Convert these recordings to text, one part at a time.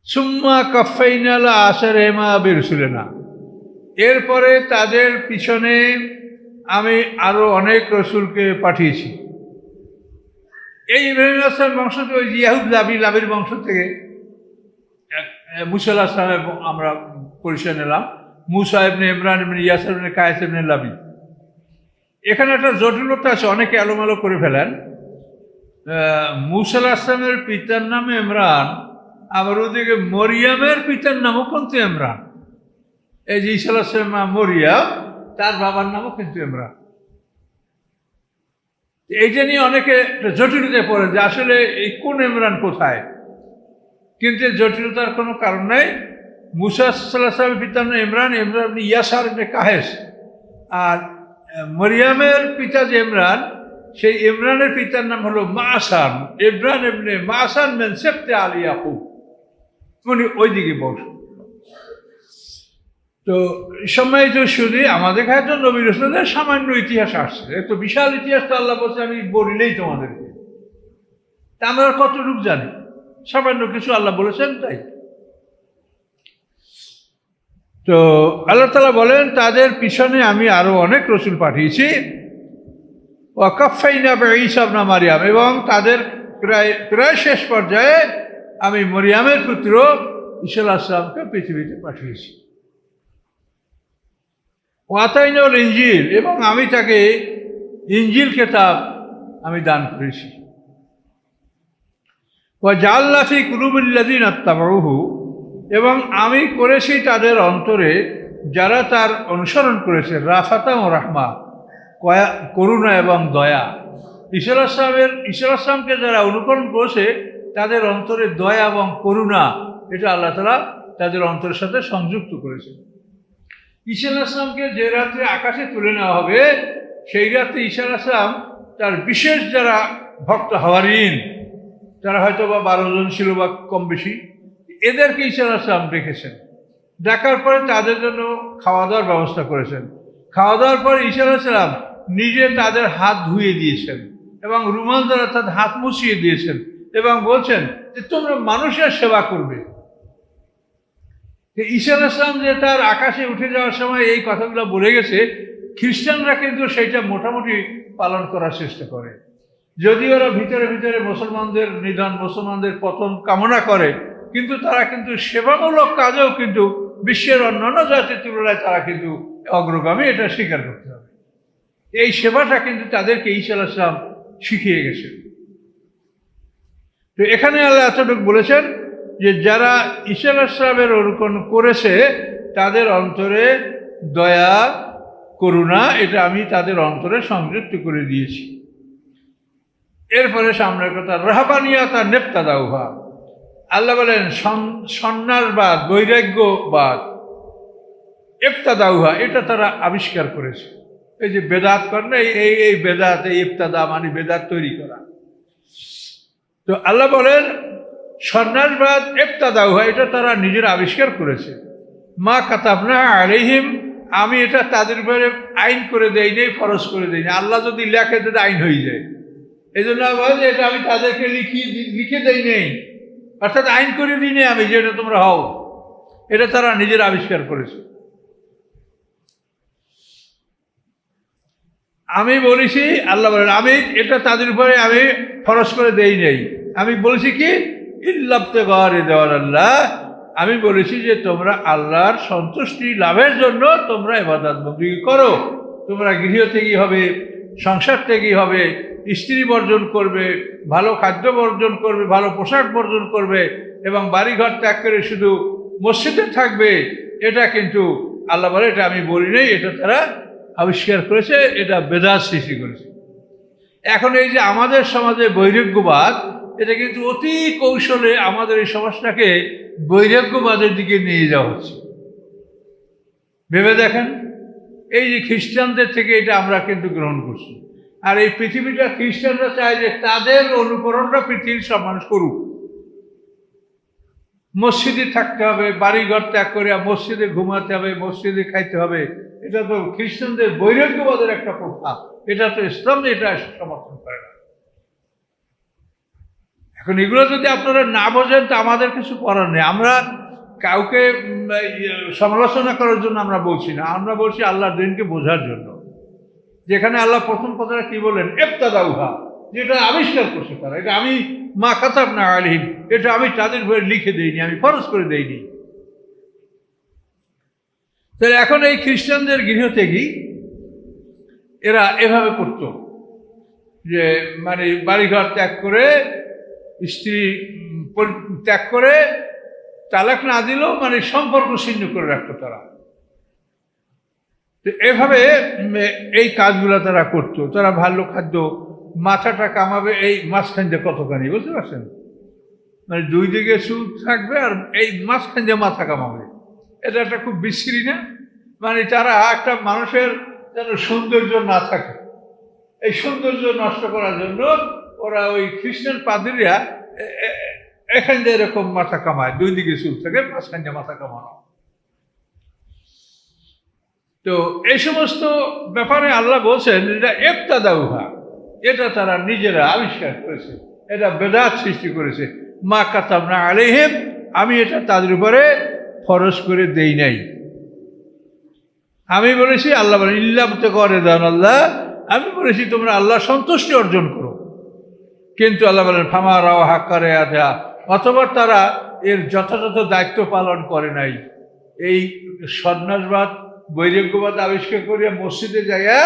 সুম্মা কাফাইনাল আসারেমা বিরসুলেনা, এরপরে তাদের পিছনে আমি আরো অনেক রসুলকে পাঠিয়েছি। এই ইব্রাহিম আসলামের বংশ থেকে, ওই ইয়াহুদ লাবির বংশ থেকে মুসা আলাইহিস সালামের আমরা পরিচয় নিলাম। মুসা ইবনে ইমরান ইবনে ইয়াসার ইবনে কায়েস ইবনে লাবি। এখানে একটা জটিলতা আছে, অনেকে এলোমেলো করে ফেলেন। মুসা আলাইহিস সালামের পিতার নাম ইমরান, আবার ওদিকে মরিয়ামের পিতার নামও কিন্তু ইমরান। এই যে ঈসা আলাইহিস সালাম মরিয়াম, তার বাবার নামও কিন্তু ইমরান। এইটা নিয়ে অনেকে জটিলতায় পড়ে যে আসলে এই কোন ইমরান কোথায়, কিন্তু জটিলতার কোনো কারণ নেই। মুসা সাল্লাল্লাহু আলাইহি ওয়াসাল্লামের পিতার নাম ইমরান, ইমরান ইবনে ইয়াসার ইবনে কায়েস। আর মরিয়ামের পিতা যে ইমরান, সেই ইমরানের পিতার নাম হলো মাসান, ইমরান ইবনে মাসান মিন সেবতে আলী ইয়াকুব, উনি ওইদিকে বংশ। তো সম্মানিত শুধু আমাদের কাছে তো নবী রাসূলদের সামান্য ইতিহাস আসছে, এত বিশাল ইতিহাস তো আল্লাহ বলছে আমি বলিলেই তোমাদেরকে, তা আমরা কতটুকু জানি? সামান্য কিছু আল্লাহ বলেছেন তাই। তো আল্লাহ তাআলা বলেন তাদের পিছনে আমি আরো অনেক রসুল পাঠিয়েছি। ওয়া কাফাইনা বিঈসা ইবনে মারইয়াম, এবং তাদের প্রায় শেষ পর্যায়ে আমি মরিয়ামের পুত্র ঈসা আলাইহিস সালামকে পৃথিবীতে পাঠিয়েছি। ওয়াতাইনাল ইনজিল, এবং আমি তাকে ইনজিল কিতাব আমি দান করেছি। ওয়া জাআলনা ফি কুলুবিল লাযিনা ইত্তাবাউহু, এবং আমি করেছি তাদের অন্তরে যারা তার অনুসরণ করেছে রাফাতা ও রাহমা, করুণা এবং দয়া। ঈসা আলাইহিস সালামকে যারা অনুকরণ করেছে তাদের অন্তরে দয়া এবং করুণা, এটা আল্লাহ তাআলা তাদের অন্তরের সাথে সংযুক্ত করেছে। ঈসা আলাইহিস সালামকে যে রাত্রে আকাশে তুলে নেওয়া হবে, সেই রাত্রে ঈসা আলাইহিস সালাম তার বিশেষ যারা ভক্ত হাওয়ারিন, যারা হয়তো বা 12 জন ছিল বা কম বেশি, এদেরকে ঈসা আলাইহিস সালাম ডেকেছেন। ডাকার পরে তাদের জন্য খাওয়া দাওয়ার ব্যবস্থা করেছেন। খাওয়া দাওয়ার পরে ঈসা আলাইহিস সালাম নিজে তাদের হাত ধুয়ে দিয়েছেন এবং রুমাল দ্বারা তাদের হাত মুছিয়ে দিয়েছেন এবং বলছেন যে তোমরা মানুষের সেবা করবে। ঈসা আলাইহিস সালাম যে তার আকাশে উঠে যাওয়ার সময় এই কথাগুলো বলে গেছে, খ্রিস্টানরা কিন্তু সেইটা মোটামুটি পালন করার চেষ্টা করে, যদি ওরা ভিতরে ভিতরে মুসলমানদের নিধন, মুসলমানদের পতন কামনা করে, কিন্তু তারা কিন্তু সেবামূলক কাজেও কিন্তু বিশ্বের অন্যান্য জাতির তুলনায় তারা কিন্তু অগ্রগামী, এটা স্বীকার করতে হবে। এই সেবাটা কিন্তু তাদেরকে ঈসা আলাইহিস সালাম শিখিয়ে গেছেন। তো এখানে আল্লাহ এতটুকু বলেছেন যে যারা ঈসা আলাইহিস সালামের অনুকরণ করেছে তাদের অন্তরে দয়া করুণা, এটা আমি তাদের অন্তরে সংযুক্ত করে দিয়েছি। এরপরে সামনের কথা, রাহবানিয়াত নেবতাদাউহা, আল্লাহ বলেন সন্ন্যাসবাদ, বৈরাগ্যবাদ, ইবতাদাউহা, এটা তারা আবিষ্কার করেছে। এই যে বেদাত করে না, এই বেদাত, এই ইবতাদা মানে বেদাত তৈরি করা। তো আল্লাহ বলেন সন্ন্যাসবাদ ইবতাদাউহা, এটা তারা নিজের আবিষ্কার করেছে। মা কাতাবনা আলাইহিম, আমি এটা তাদের উপরে আইন করে দেই নাই, ফরজ করে দেই না। আল্লাহ যদি লেখে এটা আইন হয়ে যায়, এই জন্য বলে এটা আমি তাদেরকে লিখে দেই নেই, অর্থাৎ আইন করে দিই নেই আমি যে এটা তোমরা হও। এটা তারা নিজের আবিষ্কার করেছে। আমি বলেছি, আল্লাহ বলেন আমি এটা তাদের উপরে আমি ফরজ করে দেই নেই। আমি বলেছি কি ইল্লাবতিগায়ে রিদাল্লাহ, আমি বলেছি যে তোমরা আল্লাহর সন্তুষ্টি লাভের জন্য তোমরা ইবাদত বন্দেগী করো। তোমরা গৃহ থেকেই হবে, সংসার থেকেই হবে, স্ত্রী বর্জন করবে, ভালো খাদ্য বর্জন করবে, ভালো পোশাক বর্জন করবে এবং বাড়িঘর ত্যাগ করে শুধু মসজিদে থাকবে। এটা কিন্তু আল্লাহ বলে এটা আমি বলি নেই, এটা তারা আবিষ্কার করেছে, এটা বেদাত সৃষ্টি করেছে। এখন এই যে আমাদের সমাজে বৈরাগ্যবাদ, এটা কিন্তু অতি কৌশলে আমাদের এই সমাজটাকে বৈরাগ্যবাদের দিকে নিয়ে যাওয়া হচ্ছে। ভেবে দেখেন, এই যে খ্রিস্টানদের থেকে এটা আমরা কিন্তু গ্রহণ করছি, আর এই পৃথিবীটা খ্রিস্টানরা চায় যে তাদের অনুকরণটা পৃথিবীর সব মানুষ করুক। মসজিদে থাকতে হবে, বাড়িঘর ত্যাগ করে মসজিদে ঘুমাতে হবে, মসজিদে খাইতে হবে। এটা তো খ্রিস্টানদের বৈরাগ্যবাদের একটা প্রথা, এটা তো ইসলাম এটা সমর্থন করে না। এখন এগুলো যদি আপনারা না বোঝেন তো আমাদের কিছু করার নেই। আমরা কাউকে সমালোচনা করার জন্য আমরা বলছি না, আমরা বলছি আল্লাহর দিনকে বোঝার জন্য। যেখানে আল্লাহ প্রথম কথাটা কি বলেন, ইবতাদাউহা, যেটা আবিষ্কার করছে তারা, এটা আমি মা কাতাবনা আলাইহিম, এটা আমি তাদের বইয়ে লিখে দেইনি, আমি ফরজ করে দেইনি। তাহলে এখন এই খ্রিস্টানদের গৃহত্যাগী এরা এভাবে করত, যে মানে বাড়িঘর ত্যাগ করে, স্ত্রী ত্যাগ করে, তালাক না দিলেও মানে সম্পর্ক ছিন্ন করে রাখতো তারা। তো এভাবে এই কাজগুলো তারা করতো। তারা ভালো খাদ্য, মাথাটা কামাবে এই মাঝখান দিয়ে কতখানি, বুঝতে পারছেন? মানে দুই দিকে সুদ থাকবে আর এই মাঝখান দিয়ে মাথা কামাবে। এটা একটা খুব বিশ্রী না? মানে তারা একটা মানুষের যেন সৌন্দর্য না থাকে, এই সৌন্দর্য নষ্ট করার জন্য ওরা ওই খ্রিস্টান পাদ্রীরা এখান দিয়ে এরকম মাথা কামায়, দুই দিকে চুল থাকে, মাঝখান দিয়ে মাথা কামানো। তো এই সমস্ত ব্যাপারে আল্লাহ বলছেন এটা ইবতাদাউহা, এটা তারা নিজেরা আবিষ্কার করেছে, এটা বেদাত সৃষ্টি করেছে। মা কাতাবনা আলাইহিম, আমি এটা তাদের উপরে ফরজ করে দেই নাই। আমি বলেছি, আল্লাহ বলেন ইল্লাবতাগা রিদাল্লাহ, আমি বলেছি তোমরা আল্লাহ সন্তুষ্টি অর্জন করো। কিন্তু আল্লাহ বলেন ফামা রাও হাক্কা রিআয়াতিহা, অথবা তারা এর যথাযথ দায়িত্ব পালন করে নাই। এই সন্ন্যাসবাদ, বৈরাগ্যবাদ আবিষ্কার করিয়া মসজিদে যাইয়া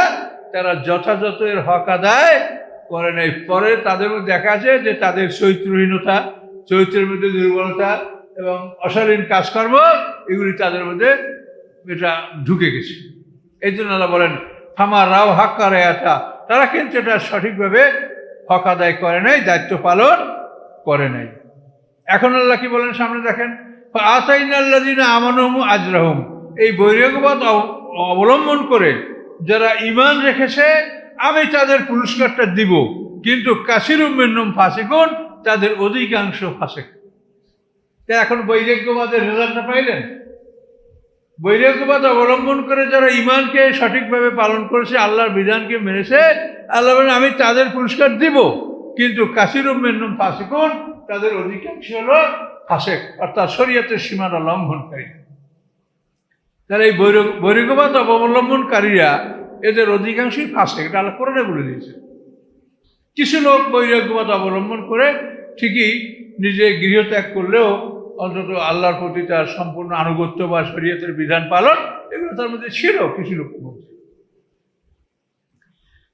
তারা যথাযথ এর হক আদায় করে নাই। পরে তাদের মধ্যে দেখা যায় যে তাদের চরিত্রহীনতা, চরিত্রের মধ্যে দুর্বলতা এবং অশালীন কাজকর্ম, এগুলি তাদের মধ্যে এটা ঢুকে গেছে। এই জন্য আল্লাহ বলেন ফামা রাও হাক্কা রিআয়াতিহা, তারা কিন্তু এটা সঠিকভাবে হক আদায় করে নাই, দায়িত্ব পালন করে নাই। এখন আল্লাহ কি বলেন সামনে দেখেন, আতাইনাল্লাযিনা আমানু আজরাহুম, এই বৈরাগ্যবাদ অবলম্বন করে যারা ঈমান রেখেছে আমি তাদের পুরস্কারটা দিব, কিন্তু কাসিরুম মিনহুম ফাসিকুন, তাদের অধিকাংশ ফাসিক। তা এখন বৈরাগ্যবাদের রেজাল্টটা পাইলেন? বৈরাগ্যবাদ অবলম্বন করে যারা ঈমানকে সঠিকভাবে পালন করেছে, আল্লাহর বিধানকে মেনেছে, আল্লাহ বলেন আমি তাদের পুরস্কার দিব, কিন্তু কাসিরুম মিনহুম ফাসিকুন, তাদের অধিকাংশ হলো ফাসিক, অর্থাৎ শরীয়তের সীমানা লঙ্ঘনকারী। তারা এই বৈরাগ্যবাদ অবলম্বনকারীরা এদের অধিকাংশই ফাসিক, এটা আল্লাহ কোরআনে বলে দিয়েছে। কিছু লোক বৈরাগ্যবাদ অবলম্বন করে ঠিকই নিজে গৃহত্যাগ করলেও অন্তত আল্লাহর প্রতি তার সম্পূর্ণ আনুগত্য বা শরীয়তের বিধান পালন, এগুলো তার মধ্যে ছিল কিছু লোকের মধ্যে।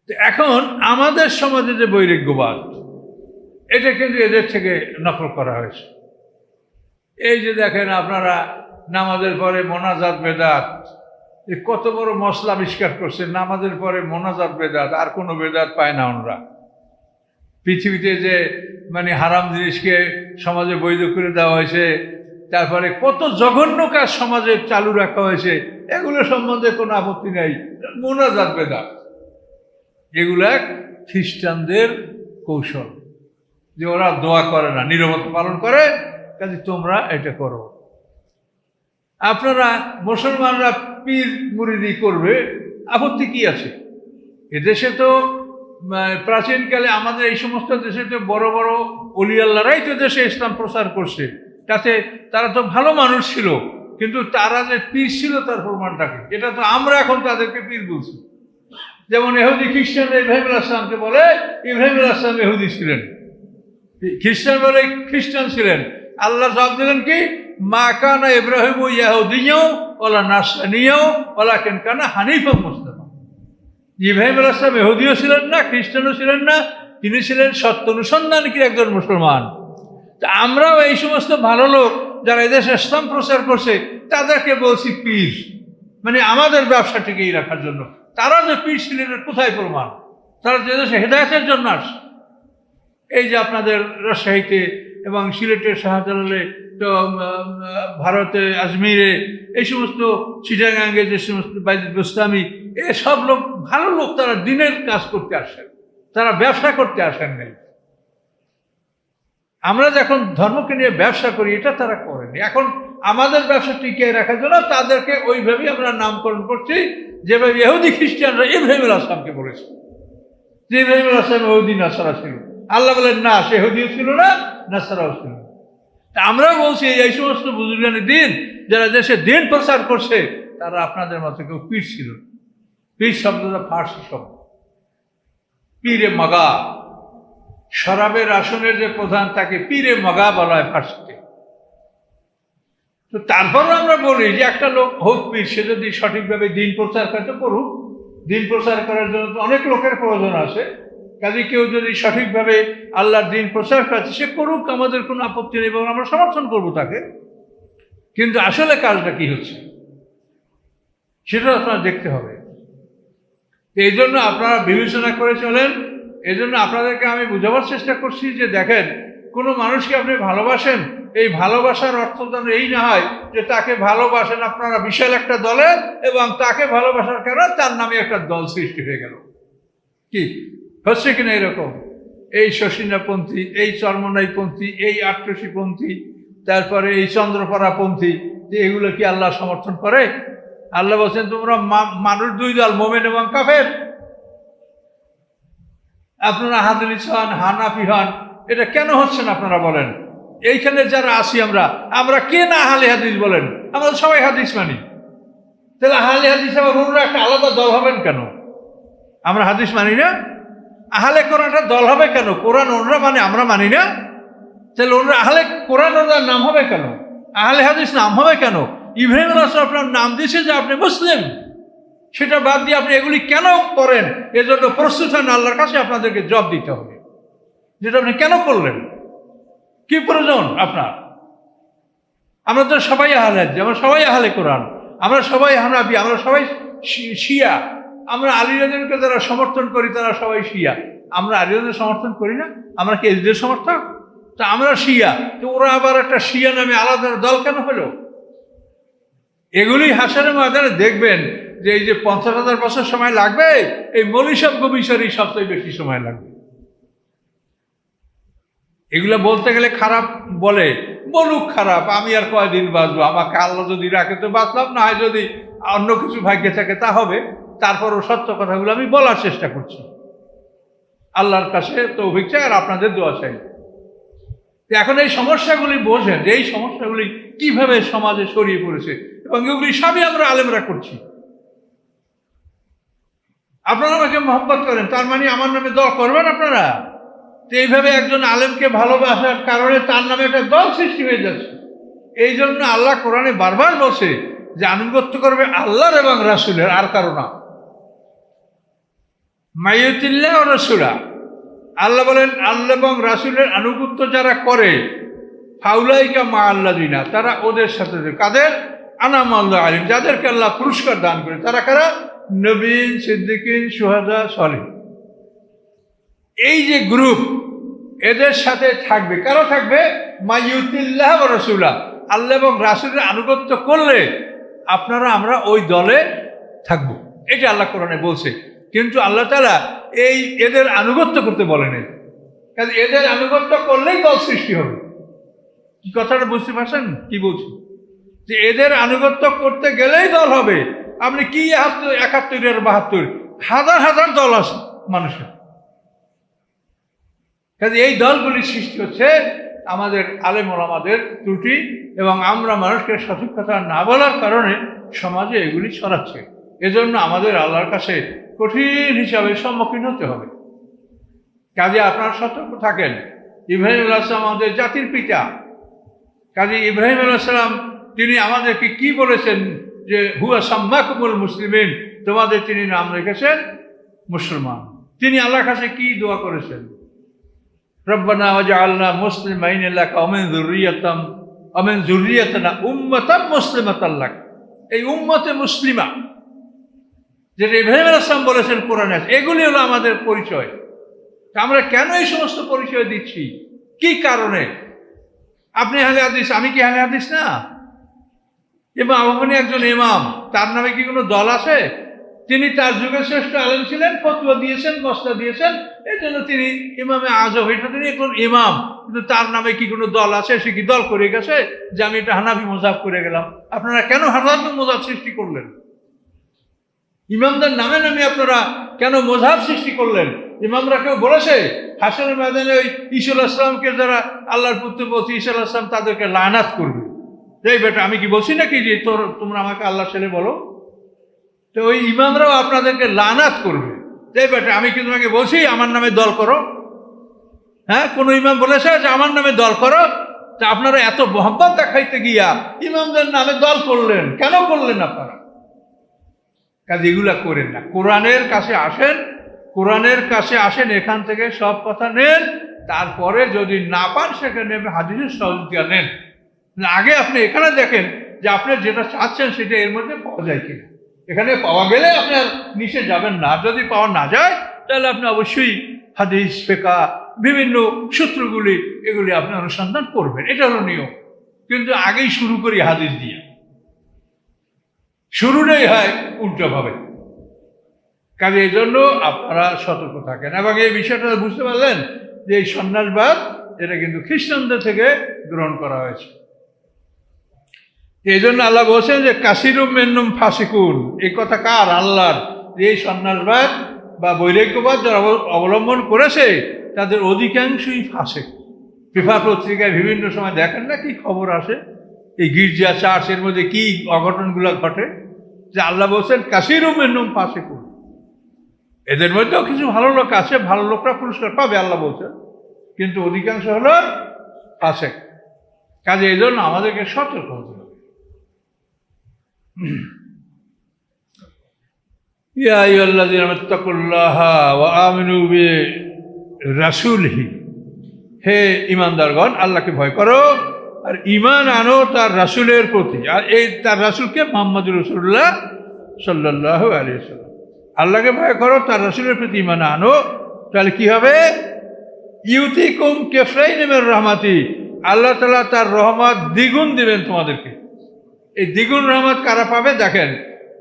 তো এখন আমাদের সমাজে যে বৈরাগ্যবাদ, এটা কিন্তু এদের থেকে নকল করা হয়েছে। এই যে দেখেন আপনারা নামাজের পরে মোনাজাত বেদাত, কত বড় মশলা আবিষ্কার করছে, নামাজের পরে মোনাজাত বেদাত, আর কোনো বেদাত পায় না ওনারা। পৃথিবীতে যে মানে হারাম জিনিসকে সমাজে বৈধ করে দেওয়া হয়েছে, তারপরে কত জঘন্য কাজ সমাজে চালু রাখা হয়েছে, এগুলো সম্বন্ধে কোনো আপত্তি নাই। মোনাজাত বেদাত এগুলা খ্রিস্টানদের কৌশল, যে ওরা দোয়া করে না, নীরবতা পালন করে, কাজে তোমরা এটা করো। আপনারা মুসলমানরা পীর মুরিদি করবে, আপত্তি কি আছে? এদেশে তো প্রাচীনকালে আমাদের এই সমস্ত দেশে তো বড় বড় অলি আল্লাহরাই তো দেশে ইসলাম প্রচার করছে, তাতে তারা তো ভালো মানুষ ছিল, কিন্তু তারা যে পীর ছিল তার প্রমাণটাকে, এটা তো আমরা এখন তাদেরকে পীর বলছি। যেমন ইহুদি খ্রিস্টান ইব্রাহিম আলাইহিস সালামকে বলে ইব্রাহিম আলাইহিস সালাম ইহুদি ছিলেন, খ্রিস্টান বলে খ্রিস্টান ছিলেন। আল্লাহ জবাব দিলেন কি, মা কানা ইব্রাহিমু ইয়াহুদিয়্যাও ওয়ালা নাসরানিয়্যাও ওয়ালাকিন কানা হানিফাম মুসলিমা। ইব্রাহিম আলাইহিস সালাম ইহুদিও ছিলেন না, খ্রিস্টানও ছিলেন না, তিনি ছিলেন সত্য অনুসন্ধানকারী একজন মুসলমান। তা আমরাও এই সমস্ত ভালো লোক যারা এদেশে ইসলাম প্রচার করছে তাদেরকে বলছি পীর, মানে আমাদের ব্যবসা টিকিয়ে রাখার জন্য। তারা যে পীর ছিলেন কোথায় প্রমাণ? তারা যে দেশে হেদায়েতের জন্য আসে। এই যে আপনাদের রাজশাহীতে এবং সিলেটের শাহজালালে, তো ভারতে আজমিরে, এই সমস্ত চিটাগাঙ্গে যে সমস্ত বাইতুল বুস্তামি, এসব লোক ভালো লোক, তারা দিনের কাজ করতে আসেন, তারা ব্যবসা করতে আসেন নাই। আমরা যখন ধর্মকে নিয়ে ব্যবসা করি এটা তারা করেনি। এখন আমাদের ব্যবসা টিকিয়ে রাখার জন্য তাদেরকে ওইভাবেই আমরা নামকরণ করছি, যেভাবে ইহুদি খ্রিস্টানরা ইব্রাহিম আলাইহিস সালামকে বলেছে যে ইব্রাহিম আলাইহিস সালাম ইহুদি নাসারা ছিল। আল্লাহ বলেন না, সে হুদিও ছিল না, নাসারাও ছিল না। আমরাও বলছি এই সমস্ত বুজুর্গানি দিন যারা দেশে দিন প্রচার করছে তারা আপনাদের মতো কেউ পীর ছিল। পীর শব্দটা ফার্সি শব্দ, পীরে মগা। শরাবের আসনের যে প্রধান তাকে পীরে মগা বলা হয় ফার্সিতে। তো তারপরও আমরা বলি যে একটা লোক হোক পীর, সে যদি সঠিকভাবে দিন প্রচার করতে করুক। দিন প্রচার করার জন্য তো অনেক লোকের প্রয়োজন আছে, কাজে কেউ যদি সঠিকভাবে আল্লাহর দিন প্রচার করছে সে করুক, আমাদের কোনো আপত্তি নেই এবং আমরা সমর্থন করবো তাকে। কিন্তু আসলে কাজটা কি হচ্ছে সেটা আপনারা দেখতে হবে। এই জন্য আপনারা বিবেচনা করে চলেন। এই জন্য আপনাদেরকে আমি বোঝাবার চেষ্টা করছি যে দেখেন, কোনো মানুষকে আপনি ভালোবাসেন, এই ভালোবাসার অর্থ যেন এই না হয় যে তাকে ভালোবাসেন আপনারা বিশাল একটা দলে এবং তাকে ভালোবাসার কারণে তার নামে একটা দল সৃষ্টি হয়ে গেল। কি হচ্ছে কিনা এরকম? এই শশীনাপন্থী, এই চরমনাইপন্থী, এই আট্রসীপন্থী, তারপরে এই চন্দ্রপরাপন্থী, যে এগুলো কি আল্লাহ সমর্থন করে? আল্লাহ বলছেন তোমরা মানুষ দুই দল, মোমেন এবং কাফের। আপনারা হাদিস হন, হানাফি হন, এটা কেন হচ্ছেন আপনারা বলেন? এইখানে যারা আসি আমরা কে না আহলে হাদিস বলেন? আমরা সবাই হাদিস মানি। তাহলে আহলে হাদিস আবার ওনারা একটা আলাদা দল হবেন কেন? আমরা হাদিস মানি না, আহলে কোরআনটা দল হবে কেন? কোরআন ওনরা মানে, আমরা মানি না। তাহলে ওনরা আহলে কোরআন ওনার নাম হবে কেন? আহলে হাদিস নাম হবে কেন? ইব্রাহিম আলাইহিস সালাম আপনার নাম দিয়েছে যে আপনি মুসলিম, সেটা বাদ দিয়ে আপনি এগুলি কেন করেন? এজন্য প্রস্তুত হন, আল্লাহর কাছে আপনাদেরকে জবাব দিতে হবে যেটা আপনি কেন করলেন, কি প্রয়োজন আপনার। আমরা তো সবাই আহলে হাদিস, আমরা সবাই আহলে কোরআন, আমরা সবাই হানাফি, আমরা সবাই শিয়া। আমরা আলী রাদিয়াল্লাহু আনহুকে যারা সমর্থন করি তারা সবাই শিয়া। আমরা আলী রাদিয়াল্লাহু সমর্থন করি না? আমরা কি এদের সমর্থক? তা আমরা শিয়া, তো ওরা আবার একটা শিয়া নামে আলাদা দল কেন হলো? এগুলি হাসরের ময়দানে দেখবেন যে এই যে 50,000 বছর সময় লাগবে, এই মৌলিসব গবিসরই সবচেয়ে বেশি সময় লাগবে। এগুলো বলতে গেলে খারাপ বলুক খারাপ, আমি আর কয়দিন বাঁচবো, আমাকে আল্লাহ যদি রাখে তো বাঁচলাম, না হয় যদি অন্য কিছু ভাগ্যে থাকে তা হবে। তারপরও সত্য কথাগুলো আমি বলার চেষ্টা করছি, আল্লাহর কাছে তৌফিক চাই আর আপনাদের দোয়া চাই। এখন এই সমস্যাগুলি বোঝেন যে এই সমস্যাগুলি কিভাবে সমাজে ছড়িয়ে পড়েছে এবং এগুলি সবই আমরা আলেমরা করছি। আপনারা আমাকে মহব্বত করেন, তার মানে আমার নামে দল করবেন আপনারা? তো এইভাবে একজন আলেমকে ভালোবাসার কারণে তার নামে একটা দল সৃষ্টি হয়ে যাচ্ছে। এই জন্য আল্লাহ কোরআনে বারবার বলছে যে আনুগত্য করবে আল্লাহর এবং রাসূলের, আর কারো না। মাইয়ুতিল্লাহ ও রাসূলা, আল্লাহ বলেন আল্লাহ এবং রাসূলের আনুগত্য যারা করে, ফাউলাইকা মা আল্লাযিনা, তারা ওদের সাথে। কাদের? আনাম আল্লাহ আলিম, যাদেরকে আল্লাহ পুরস্কার দান করে। তারা কারা? নবীন, সিদ্দিকিন, শুহাদা, সালিহিন। এই যে গ্রুপ, এদের সাথে থাকবে। কারো থাকবে? মাইয়ুতিল্লাহ ওয়া রাসূলা, আল্লাহ এবং রাসূলের আনুগত্য করলে আপনারা আমরা ওই দলে থাকবো, এটা আল্লাহ কোরআনে বলছে। কিন্তু আল্লাহ তাআলা এদের আনুগত্য করতে বলেনি, কারণ এদের আনুগত্য করলেই দল সৃষ্টি হবে। কি কথাটা বুঝতে পারছেন কি বলছি? যে এদের আনুগত্য করতে গেলেই দল হবে। আপনি কি 71 আর 72 হাজার হাজার দল আছে মানুষের, কাজে এই দলগুলি সৃষ্টি হচ্ছে আমাদের আলেম ওলামাদের ত্রুটি এবং আমরা মানুষকে সঠিক কথা না বলার কারণে সমাজে এগুলি ছড়াচ্ছে। এজন্য আমাদের আল্লাহর কাছে কঠিন হিসাবে সম্মুখীন হতে হবে। কাজে আপনারা সতর্ক থাকেন। ইব্রাহিম আলাইহিস সালাম আমাদের জাতির পিতা। কাজে ইব্রাহিম আলাইহিস সালাম তিনি আমাদেরকে কি বলেছেন? যে হুয়া সাম্মাকুমুল মুসলিমিন, তোমাদের তিনি নাম রেখেছেন মুসলমান। তিনি আল্লাহর কাছে কি দোয়া করেছেন? রব্বানা ওয়াজআলনা মুসলিমাইন লাকা ওয়া মিন যুররিয়াতিনা উম্মাতাম মুসলিমাতান লাক। এই উম্মতে মুসলিমা যেটা ইব্রাহিম আলাইহিস সালাম বলেছেন কোরআনে, এগুলি হলো আমাদের পরিচয়। আমরা কেন এই সমস্ত পরিচয় দিচ্ছি? কি কারণে? আপনি আহলে হাদিস, আমি কি আহলে হাদিস না? এবং আপনি একজন ইমাম, তার নামে কি কোনো দল আছে? তিনি তার যুগের শ্রেষ্ঠ আলেম ছিলেন, ফতোয়া দিয়েছেন, মসলা দিয়েছেন, এই জন্য তিনি ইমামে আজম, এটা তিনি এখন ইমাম। কিন্তু তার নামে কি কোনো দল আছে? সে কি দল করে গেছে যে আমি এটা হানাফি মজাব করে গেলাম? আপনারা কেন হানাফি মজাব সৃষ্টি করলেন? ইমামদের নামে নামে আপনারা কেন মজাব সৃষ্টি করলেন? ইমামরা কেউ বলেছে হাসরের ময়দানে ওই ঈসা আলাইহিস সালামকে যারা আল্লাহর পুত্র বলছে ঈসা আলাইহিস সালাম তাদেরকে লানাত করবে, এই বেটা আমি কি বলছি নাকি যে তোমরা আমাকে আল্লাহর ছেলে বলো? তো ওই ইমামরাও আপনাদেরকে লানাত করবে, এই বেটা আমি কি তোমাকে বলছি আমার নামে দল করো? হ্যাঁ, কোনো ইমাম বলেছে যে আমার নামে দল করো? তা আপনারা এত মোহাম্মত দেখাইতে গিয়া ইমামদের নামে দল করলেন, কেন করলেন আপনারা? কাজে এগুলা করেন না। কোরআনের কাছে আসেন, কোরআনের কাছে আসেন, এখান থেকে সব কথা নেন, তারপরে যদি না পান সেখানে হাদিসের সহযোগিতা নেন। আগে আপনি এখানে দেখেন যে আপনি যেটা চাচ্ছেন সেটা এর মধ্যে পাওয়া যায় কিনা। এখানে পাওয়া গেলে আপনার নিচে যাবেন না, যদি পাওয়া না যায় তাহলে আপনি অবশ্যই হাদিস, ফিকহ, বিভিন্ন সূত্রগুলি এগুলি আপনি অনুসন্ধান করবেন, এটা হলো নিয়ম। কিন্তু আগেই শুরু করি হাদিস দিয়ে, শুরুটাই হয় উল্টোভাবে। কাজে এই জন্য আপনারা সতর্ক থাকেন। এবং এই বিষয়টা বুঝতে পারলেন যে এই সন্ন্যাসবাদ এটা কিন্তু খ্রিস্টানদের থেকে গ্রহণ করা হয়েছে। এই জন্য আল্লাহ বলছেন যে কাসিরুম মিনহুম ফাসিকুন, এই কথা কার? আল্লাহর। এই সন্ন্যাসবাদ বা বৈরাগ্যবাদ যারা অবলম্বন করেছে তাদের অধিকাংশই ফাসিক। পেপার পত্রিকায় বিভিন্ন সময় দেখেন না কি খবর আসে, এই গির্জা চার্চের মধ্যে কি অঘটনগুলো ঘটে, যে আল্লাহ বলছেন কাসিরুম মিনহুম ফাসিকুন। এদের মধ্যেও কিছু ভালো লোক আছে, ভালো লোকরা পুরস্কার পাবে আল্লাহ বলছেন, কিন্তু অধিকাংশ হলো ফাসিক। কাজে এই জন্য আমাদেরকে সতর্ক হতে হবে। ইয়া আইয়ুহাল্লাযীনা ইত্তাকুল্লাহা ওয়া আমিনু বিরাসূলিহি, হে ঈমানদারগণ আল্লাহকে ভয় করো আর ঈমান আনো তার রাসূলের প্রতি। আর এই তার রাসূলকে মুহাম্মদুর রাসূলুল্লাহ সাল্লাল্লাহু আলাইহি ওয়াসাল্লাম। আল্লাহকে ভয় করো, তার রাসূলের প্রতি ঈমান আনো, তাহলে কি হবে? ইউতিকুম কাফরাইন মির রাহমাতি, আল্লাহ তাআলা তার রহমত দ্বিগুণ দিবেন তোমাদেরকে। এই দ্বিগুণ রহমত কারা পাবে? দেখেন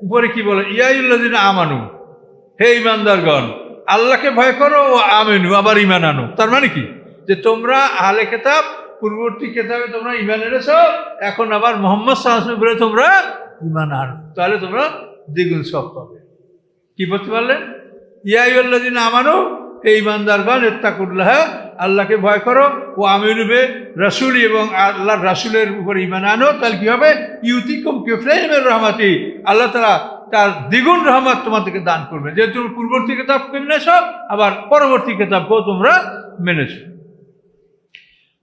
উপরে কি বলে, ইয়া আইয়ুহাল্লাযীনা আমানু, হে ঈমানদারগণ আল্লাহকে ভয় করো ও আমিনু, আবার ঈমান আনো। তার মানে কি? যে তোমরা আহলে কিতাব, পূর্ববর্তী কিতাবে তোমরা ঈমান এনেছো, এখন আবার মুহাম্মদ সাল্লাল্লাহু আলাইহি ওয়াসাল্লাম বলে তোমরা ঈমান আনো, তাহলে তোমরা দ্বিগুণ সওয়াব পাবে। কি বলতে পারলেন? ইয়া আইয়ুহাল্লাযীনা আমানু, হে ঈমানদারগণ ইত্তাকুল্লাহ, আল্লাহকে ভয় করো, ও আমিনু বিরাসূলি, এবং আল্লাহর রাসূলের উপর ঈমান আনো, তাহলে কি হবে? ইউতিকুম কাফরাইন মির রাহমাতি, আল্লাহ তাআলা তার দ্বিগুণ রহমত তোমাদেরকে দান করবে। যেহেতু তুমি পূর্ববর্তী কিতাবকে মেনেছো, আবার পরবর্তী কিতাবকেও তোমরা মেনেছো।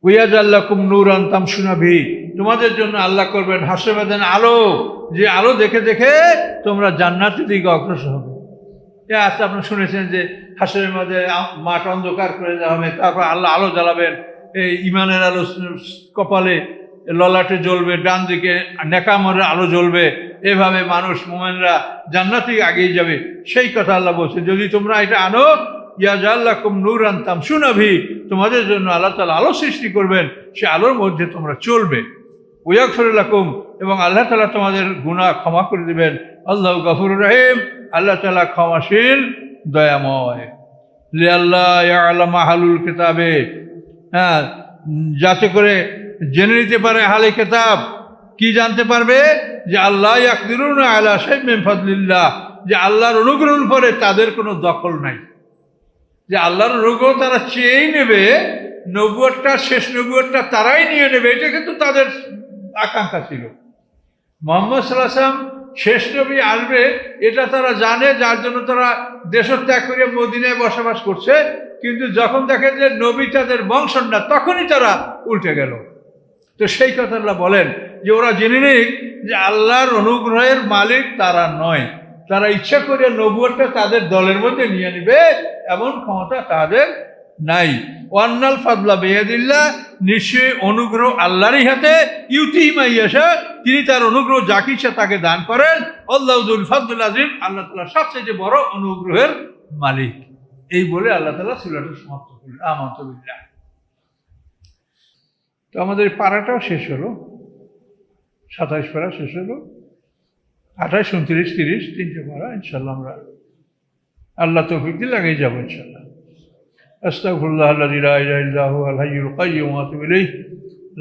ওয়াজাল লাকুম নূরান তামশুনা বিহি, তোমাদের জন্য আল্লাহ করবেন হাসরের ময়দানে আলো, যে আলো দেখে দেখে তোমরা জান্নাতের দিকে অগ্রসর হবে। আচ্ছা, আপনারা শুনেছেন যে হাসরের মধ্যে মাঠ অন্ধকার করে দেওয়া হবে, তারপর আল্লাহ আলো জ্বালাবেন, এই ঈমানের আলো কপালে ললাটে জ্বলবে, ডান দিকে নেকামরের আলো জ্বলবে, এভাবে মানুষ মুমিনরা জান্নাতে এগিয়ে যাবে। সেই কথা আল্লাহ বলছে, যদি তোমরা এটা আনো, ইয়াজাল লাকুম নূরান তামশুনা বিহি, তোমাদের জন্য আল্লাহ তাআলা আলো সৃষ্টি করবেন, সে আলোর মধ্যে তোমরা চলবে। ওয়াগফির লাকুম, এবং আল্লাহ তাআলা তোমাদের গুনাহ ক্ষমা করে দিবেন। আল্লাহু গফুরুর রহিম, আল্লাহ তাআলা ক্ষমাশীল, দয়াময়। লিআল্লাহ ইয়ালাম আহলুল কিতাবে, হ্যাঁ, যাতে করে জেনে নিতে পারে আহলে কিতাব, কি জানতে পারবে? যে আল্লাহ ইয়াকদিরুনা আলা শাইইন মিন ফাদলিল্লাহ, যে আল্লাহর অনুগ্রহের পরে তাদের কোনো দখল নাই, যে আল্লাহর অনুগ্রহ তারা চেয়েই নেবে, নবুয়তটা, শেষ নবুয়তটা তারাই নিয়ে নেবে, এটা কিন্তু তাদের আকাঙ্ক্ষা ছিল। মুহাম্মদ সাল্লাল্লাহু আলাইহি ওয়াসাল্লাম শেষ নবী আসবে এটা তারা জানে, যার জন্য তারা দেশত্যাগ করে মদিনায় বসবাস করছে। কিন্তু যখন দেখে যে নবী তাদের বংশর না, তখনই তারা উল্টে গেল। তো সেই কথা আল্লাহ বলেন যে ওরা জেনে নিক যে আল্লাহর অনুগ্রহের মালিক তারা নয়, তারা ইচ্ছা করে নবুয়তটা তাদের দলের মধ্যে নিয়ে নেবে এমন ক্ষমতা তাদের নাই। ওয়ান্নাল ফাদলা বিয়াদিল্লাহ, নিশ্চয়ই অনুগ্রহ আল্লাহরই হাতে, ইউতিহি মান ইয়াশা, তিনি তার অনুগ্রহ যাকে ইচ্ছা তাকে দান করেন। আল্লাহু যুল ফাদলিল আযীম, আল্লাহ তাআলা সবচেয়ে বড় অনুগ্রহের মালিক। এই বলে আল্লাহ তাআলা সূরাটা সমাপ্ত করলেন। আমানতু বিল্লাহ। তো আমাদের পারাটাও শেষ হলো, 27 পারা শেষ হলো, 28, 29, 30 তিনটে পারা। ইনশাআল্লাহ আমরা আল্লাহ তৌফিক দিলে আগেই যাবো ইনশাআল্লাহ। আস্তাগফিরুল্লাহ আল্লাযী লা ইলাহা ইল্লা হুয়াল হাইয়ুল কাইয়্যুম ওয়া আতুবু ইলাইহি,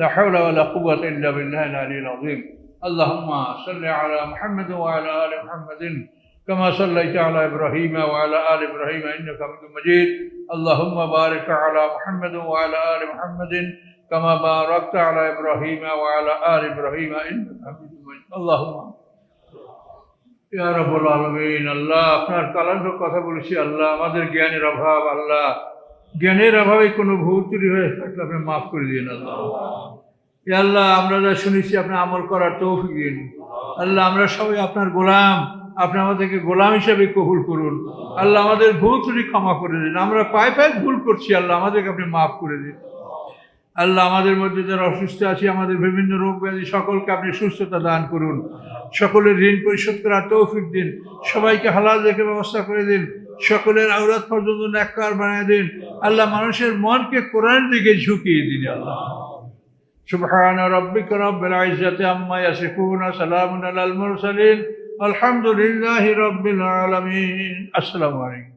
লা হাওলা ওয়া লা কুওয়াতা ইল্লা বিল্লাহিল আলিয়্যিল আযীম। আল্লাহুম্মা সাল্লি আলা মুহাম্মাদ ওয়া আলা আলি মুহাম্মাদিন كما صليت على إبراهيم وعلى آل إبراهيم إنك حميد مجيد اللهم بارك على محمد وعلى آل محمد كما باركت على إبراهيم وعلى آل إبراهيم إنك حميد مجيد اللهم ইয়া রাব্বুল আলামিন আল্লাহ আপনার কালামের কথা বলেছি আল্লাহ আমাদের জ্ঞানের অভাব আল্লাহ জ্ঞানের অভাবে কোনো ভুল ত্রুটি হয়ে থাকলে আপনি মাফ করে দিন আল্লাহ ইয়া আল্লাহ আমরা যা শুনেছি আপনি আমল করার তৌফিক দিন আল্লাহ আমরা সবাই আপনার গোলাম আপনি আমাদেরকে গোলাম হিসেবে কবুল করুন আল্লাহ আমাদের ভুল ত্রুটি ক্ষমা করে দিন আমরা পায়ে পায়ে ভুল করছি আল্লাহ আমাদেরকে আপনি মাফ করে দিন আল্লাহ আমাদের মধ্যে যারা অসুস্থ আছে আমাদের বিভিন্ন রোগ ব্যাধি সকলকে আপনি সুস্থতা দান করুন সকলের ঋণ পরিশোধ করার তৌফিক দিন সবাইকে হালাল রেখে ব্যবস্থা করে দিন সকলের আওরাত পর্যন্ত নেককার বানিয়ে দিন আল্লাহ মানুষের মনকে কোরআনের দিকে ঝুঁকিয়ে দিন আল্লাহ সুবহান রাব্বিকা রাব্বিল ইজ্জাতি আম্মা ইয়াসিফুন সালামুন আলাল মুরসালিন আলহামদুলিল্লাহি রাব্বিল আলামিন আসসালামু আলাইকুম